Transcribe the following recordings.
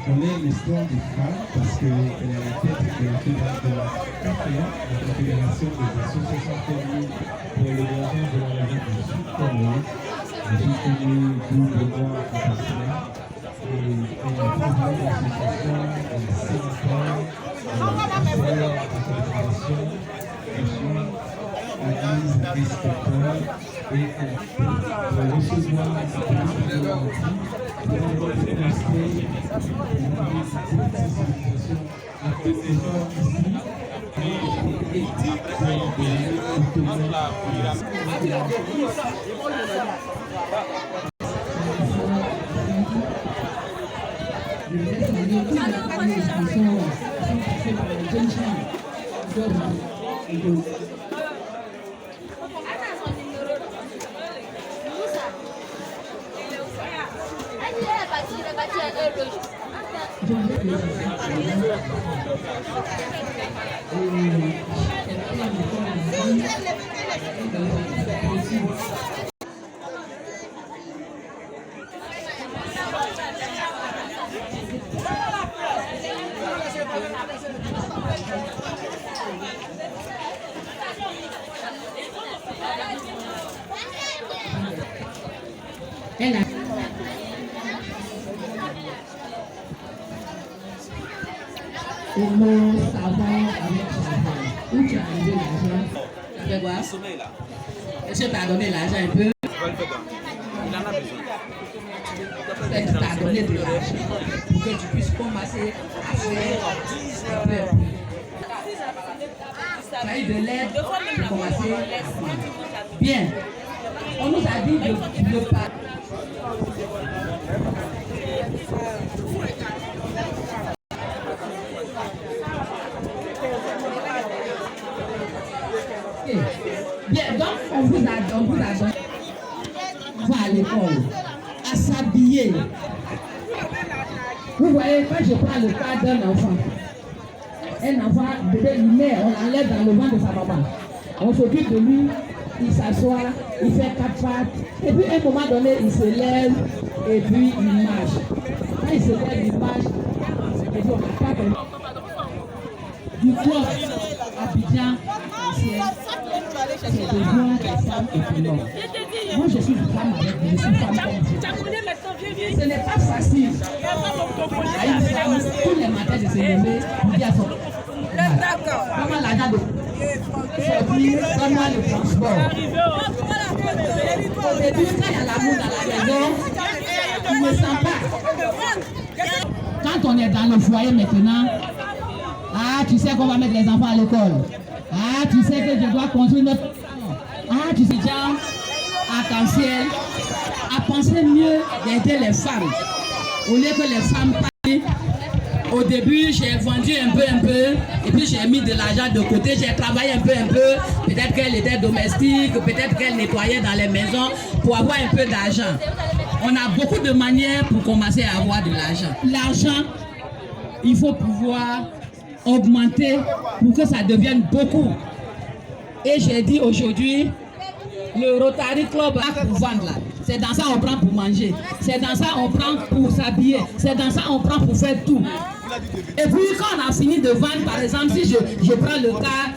connaît l'histoire des femmes parce qu'elle est à la tête de la CAFEA, la Confédération des associations féminines pour le développement de l'Amérique du Sud congolaise. Je suis connu doublement en partenaire et elle travaille dans l'association des sénateurs, de la fédération. Je suis administrateur et pour recevoir Comment savoir avec l'argent? Où tu as arrivé l'argent? Ça fait quoi? Est-ce que tu as donné l'argent un peu? Il en a besoin. Est-ce que tu as donné de l'argent pour que tu puisses commencer à faire un peu? Tu as eu de l'aide pour commencer à faire. Bien. On nous a dit de ne pas. Bien, donc on vous a donné va à l'école, à s'habiller. Vous voyez, quand je prends le cas d'un enfant, un enfant, bébé, il naît, on l'enlève dans le ventre de sa maman. On s'occupe de lui, il s'assoit, il fait 4 pattes, et puis à un moment donné, il se lève, et puis il marche. Quand il se lève, il marche, et puis on n'a pas de... Du club, Abidjan, c'est besoin des femmes économes. Moi, je suis une femme avec je suis femme comme vous. Ce n'est pas facile à une femme tous les matins de se lever pour dire à son comment l'argent de sortir, donne-moi le transport. Au début, quand il y a l'amour dans la maison, tu ne sens pas. Quand on est dans le foyer maintenant, ah, tu sais qu'on va mettre les enfants à l'école. Ah, tu sais que je dois construire notre... Ah, tu sais déjà, arc-en-ciel, à penser mieux d'aider les femmes. Au lieu que les femmes parlent. Au début, j'ai vendu un peu, et puis j'ai mis de l'argent de côté, j'ai travaillé un peu. Peut-être qu'elle était domestique, peut-être qu'elle nettoyait dans les maisons pour avoir un peu d'argent. On a beaucoup de manières pour commencer à avoir de l'argent. L'argent, il faut pouvoir augmenter pour que ça devienne beaucoup. Et j'ai dit aujourd'hui, le Rotary Club a pour vendre là. C'est dans ça on prend pour manger. C'est dans ça on prend pour s'habiller. C'est dans ça on prend pour faire tout. Et puis quand on a fini de vendre, par exemple, si je prends le cas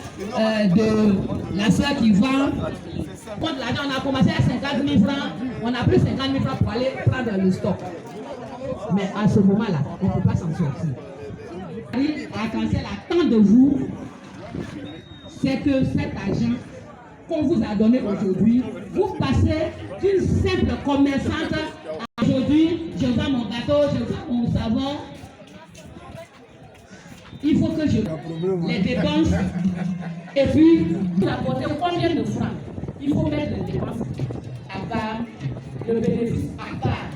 de la soeur qui vend, contre l'argent, on a commencé à 50 000 francs, on a pris 50 000 francs pour aller prendre le stock. Mais à ce moment-là, on ne peut pas s'en sortir. Arc-en-ciel attend de vous, c'est que cet argent qu'on vous a donné aujourd'hui, vous passez d'une simple commerçante à aujourd'hui, je vends mon gâteau, je vends mon savon. Il faut que je les dépense. Et puis, vous apportez combien de francs? Il faut mettre les dépenses à part, le bénéfice à part.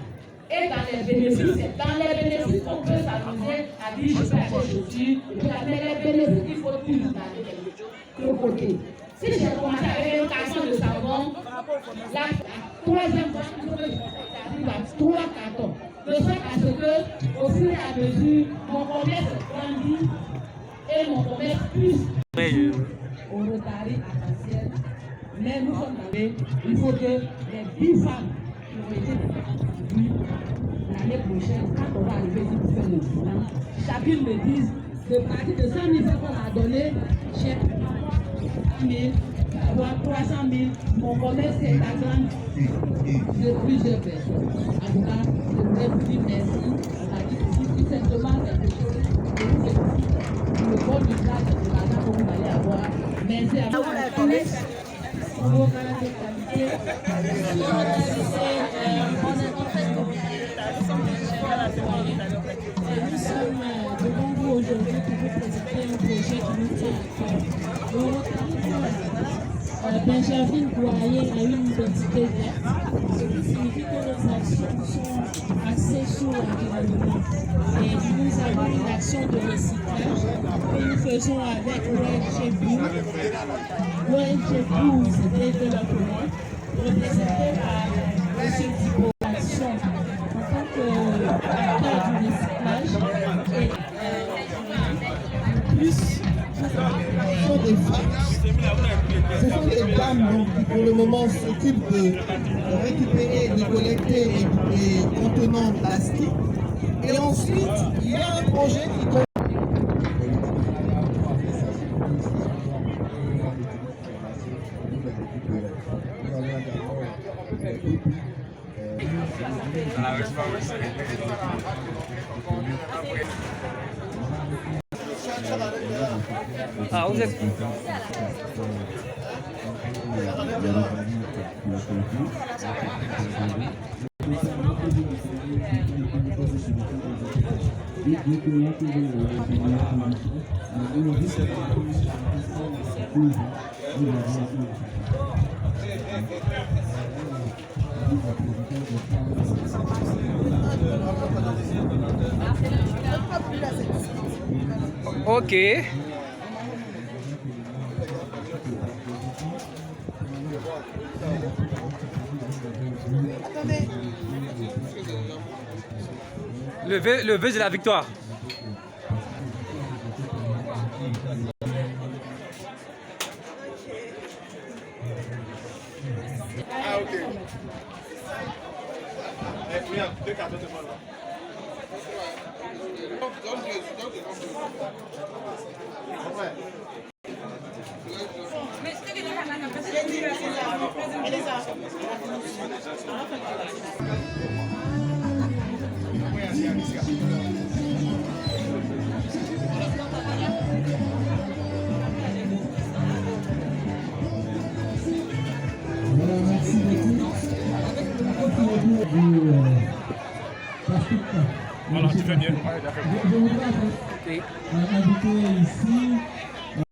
Et dans les bénéfices qu'on peut s'amuser à dire je vais acheter chaussures, mais les bénéfices, il faut toujours garder de côté. Si j'ai commencé avec un carton de savon, la troisième fois, il faut que j'arrive à 3 cartons. De sorte à ce que, au fur et à mesure, mon commerce grandit et mon commerce plus. Au Rotary arc-en-ciel, mais nous sommes arrivés, il faut que les 10 femmes qui ont été aujourd'hui, l'année prochaine, quand on va arriver ici pour faire le chacune me dise, de partir de 100 000 francs qu'on a donné, chèque 1000, 300 000, mon commerce est à grande de plusieurs personnes. En tout cas, je voudrais vous dire merci. Tout simplement quelque chose que vous félicite pour le bon usage de l'argent que vous allez avoir. Merci à vous. Pour vos caractères de qualité. Nous sommes devant vous aujourd'hui pour vous présenter un projet qui nous tient à cœur. Benjamin Boyer a une identité verte, ce qui signifie que nos actions sont axées sur l'environnement. Et nous avons une action de recyclage que nous faisons avec l'ONG Blue. L'ONG Blue, c'était de la commune, représentée par M. Thibault Action en tant qu'acteur du recyclage. Et plus, ce sont des femmes. Ce sont des dames qui pour le moment s'occupent de récupérer, de collecter les contenants plastiques. Et ensuite, il y a un projet qui Ah, vous êtes... Ok. Le vœu de la victoire. Ah, ok. Regarde, 2 cartons de moi là. Merci beaucoup. Voilà, tu fais bien. Je voudrais inviter ici